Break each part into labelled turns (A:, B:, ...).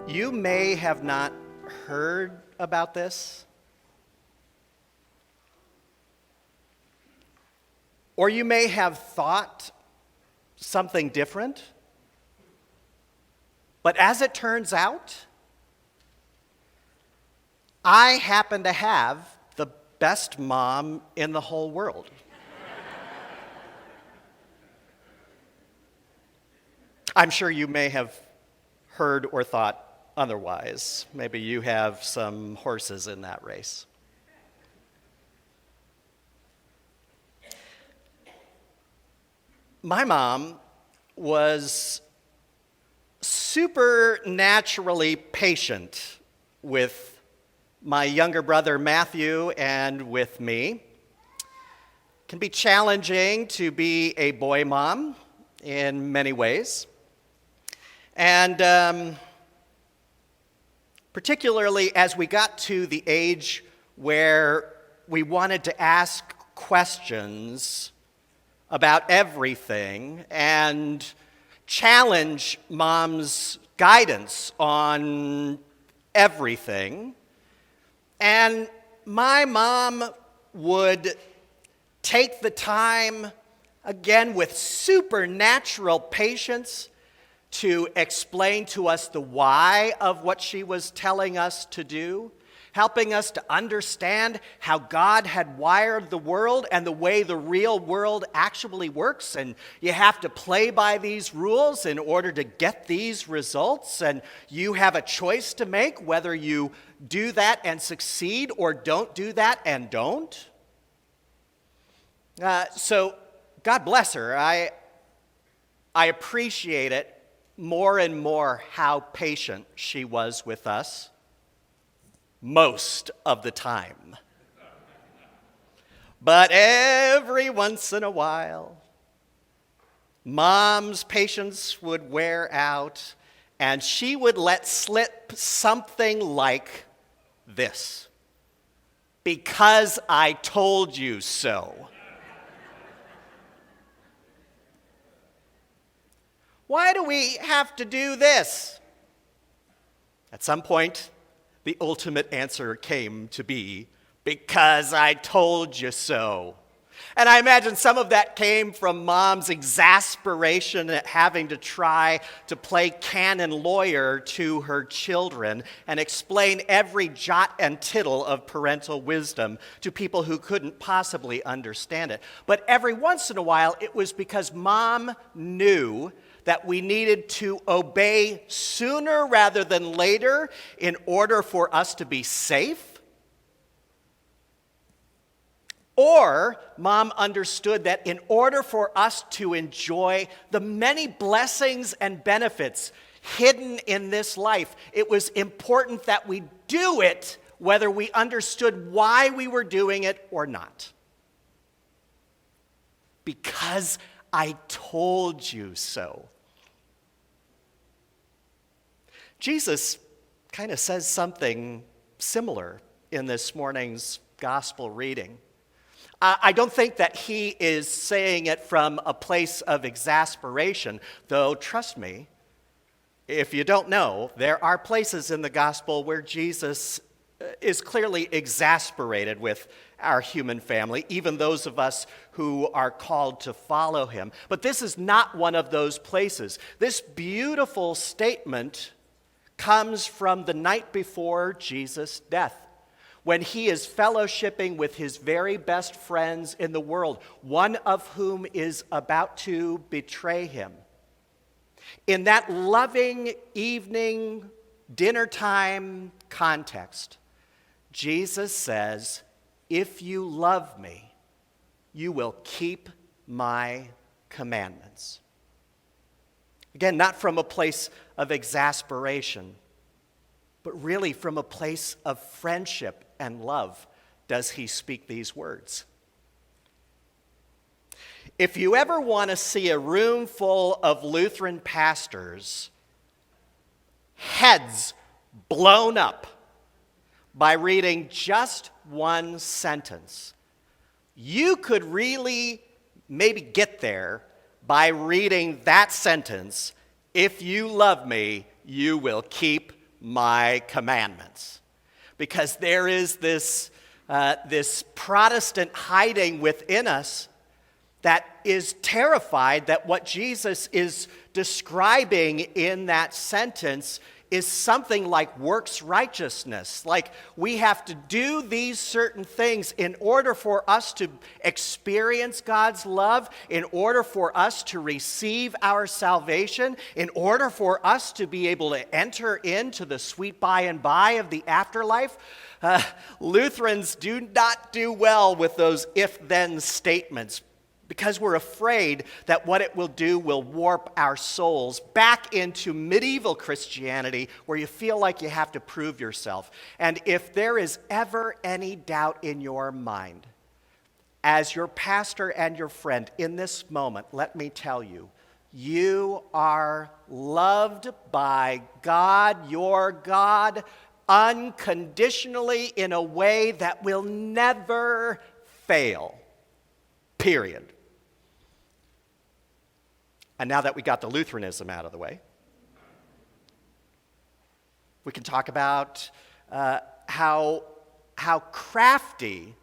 A: You may have not heard about this, or you may have thought something different, but as it turns out, I happen to have the best mom in the whole world. I'm sure you may have heard or thought otherwise. Maybe you have some horses in that race. My mom was supernaturally patient with my younger brother Matthew and with me. It can be challenging to be a boy mom in many ways. And particularly as we got to the age where we wanted to ask questions about everything and challenge mom's guidance on everything. And my mom would take the time, again with supernatural patience, to explain to us the why of what she was telling us to do, helping us to understand how God had wired the world and the way the real world actually works. And you have to play by these rules in order to get these results. And you have a choice to make whether you do that and succeed or don't do that and don't. So God bless her. I appreciate it more and more how patient she was with us most of the time. But every once in a while, mom's patience would wear out, and she would let slip something like this: "Because I told you so." Why do we have to do this? At some point, the ultimate answer came to be, "Because I told you so." And I imagine some of that came from mom's exasperation at having to try to play canon lawyer to her children and explain every jot and tittle of parental wisdom to people who couldn't possibly understand it. But every once in a while, it was because mom knew that we needed to obey sooner rather than later in order for us to be safe. Or mom understood that in order for us to enjoy the many blessings and benefits hidden in this life, it was important that we do it whether we understood why we were doing it or not. Because I told you so. Jesus kind of says something similar in this morning's gospel reading. I don't think that he is saying it from a place of exasperation, though trust me, if you don't know, there are places in the gospel where Jesus is clearly exasperated with our human family, even those of us who are called to follow him. But this is not one of those places. This beautiful statement comes from the night before Jesus' death, when he is fellowshipping with his very best friends in the world, one of whom is about to betray him. In that loving evening, dinner time context, Jesus says, "If you love me, you will keep my commandments." Again, not from a place of exasperation, but really from a place of friendship and love does he speak these words. If you ever want to see a room full of Lutheran pastors, heads blown up by reading just one sentence, you could really maybe get there by reading that sentence: "If you love me, you will keep my commandments. Because there is this Protestant hiding within us that is terrified that what Jesus is describing in that sentence is something like works righteousness. Like we have to do these certain things in order for us to experience God's love, in order for us to receive our salvation, in order for us to be able to enter into the sweet by and by of the afterlife. Lutherans do not do well with those if-then statements, because we're afraid that what it will do will warp our souls back into medieval Christianity where you feel like you have to prove yourself. And if there is ever any doubt in your mind, as your pastor and your friend in this moment, let me tell you, you are loved by God, your God, unconditionally in a way that will never fail. Period. And now that we got the Lutheranism out of the way, we can talk about how crafty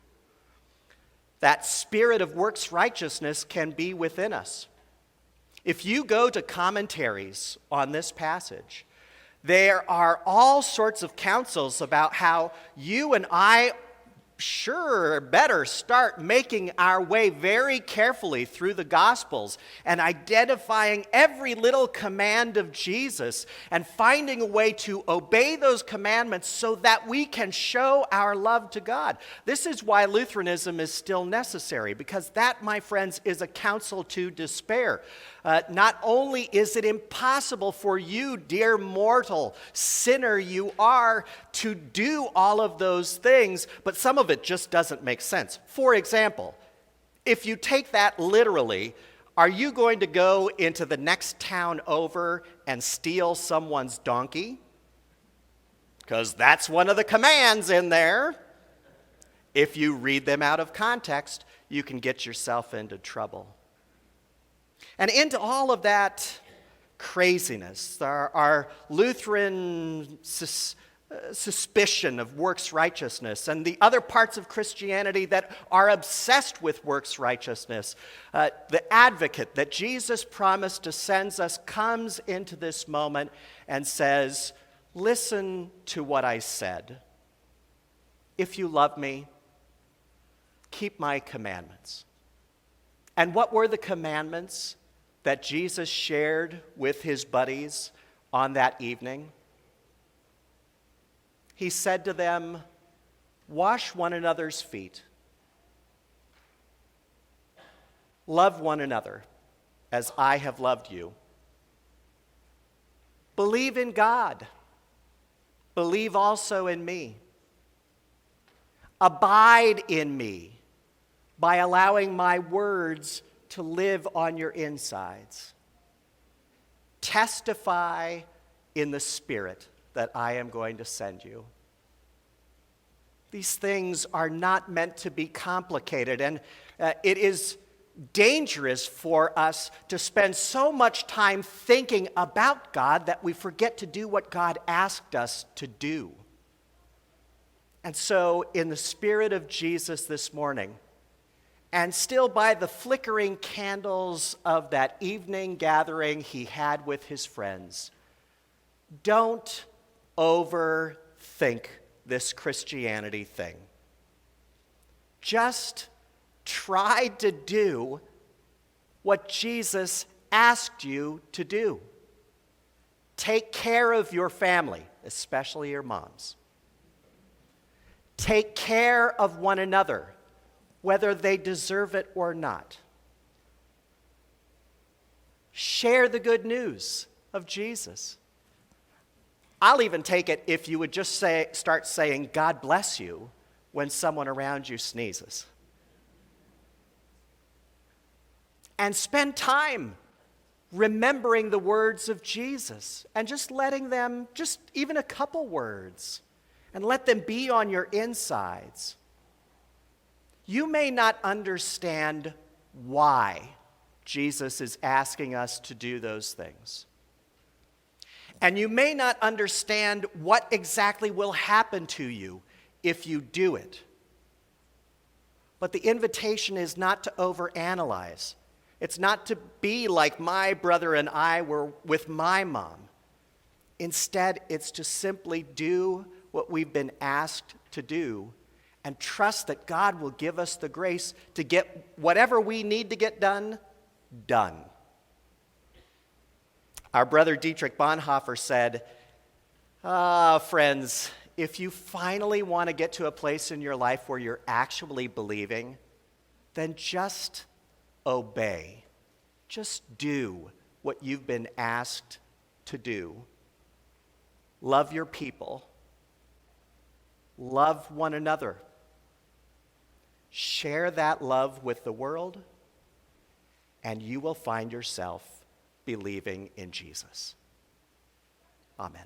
A: that spirit of works righteousness can be within us. If you go to commentaries on this passage, there are all sorts of counsels about how you and I sure better start making our way very carefully through the Gospels and identifying every little command of Jesus and finding a way to obey those commandments so that we can show our love to God. This is why Lutheranism is still necessary, because that, my friends, is a counsel to despair. Not only is it impossible for you, dear mortal sinner you are, to do all of those things, but some of it just doesn't make sense. For example, if you take that literally, are you going to go into the next town over and steal someone's donkey? Because that's one of the commands in there. If you read them out of context, you can get yourself into trouble. And into all of that craziness, our Lutheran suspicion of works righteousness and the other parts of Christianity that are obsessed with works righteousness, the advocate that Jesus promised to send us comes into this moment and says, listen to what I said. If you love me, keep my commandments. And what were the commandments that Jesus shared with his buddies on that evening? He said to them, wash one another's feet. Love one another as I have loved you. Believe in God. Believe also in me. Abide in me by allowing my words to live on your insides. Testify in the Spirit that I am going to send you. These things are not meant to be complicated, and it is dangerous for us to spend so much time thinking about God that we forget to do what God asked us to do. And so, in the Spirit of Jesus this morning, and still by the flickering candles of that evening gathering he had with his friends, don't overthink this Christianity thing. Just try to do what Jesus asked you to do. Take care of your family, especially your moms. Take care of one another, whether they deserve it or not. Share the good news of Jesus. I'll even take it if you would just start saying, God bless you, when someone around you sneezes. And spend time remembering the words of Jesus and just letting them, just even a couple words, and let them be on your insides. You may not understand why Jesus is asking us to do those things. And you may not understand what exactly will happen to you if you do it. But the invitation is not to overanalyze. It's not to be like my brother and I were with my mom. Instead, it's to simply do what we've been asked to do and trust that God will give us the grace to get whatever we need to get done, done. Our brother Dietrich Bonhoeffer said, friends, if you finally want to get to a place in your life where you're actually believing, then just obey. Just do what you've been asked to do. Love your people. Love one another. Share that love with the world, and you will find yourself believing in Jesus. Amen.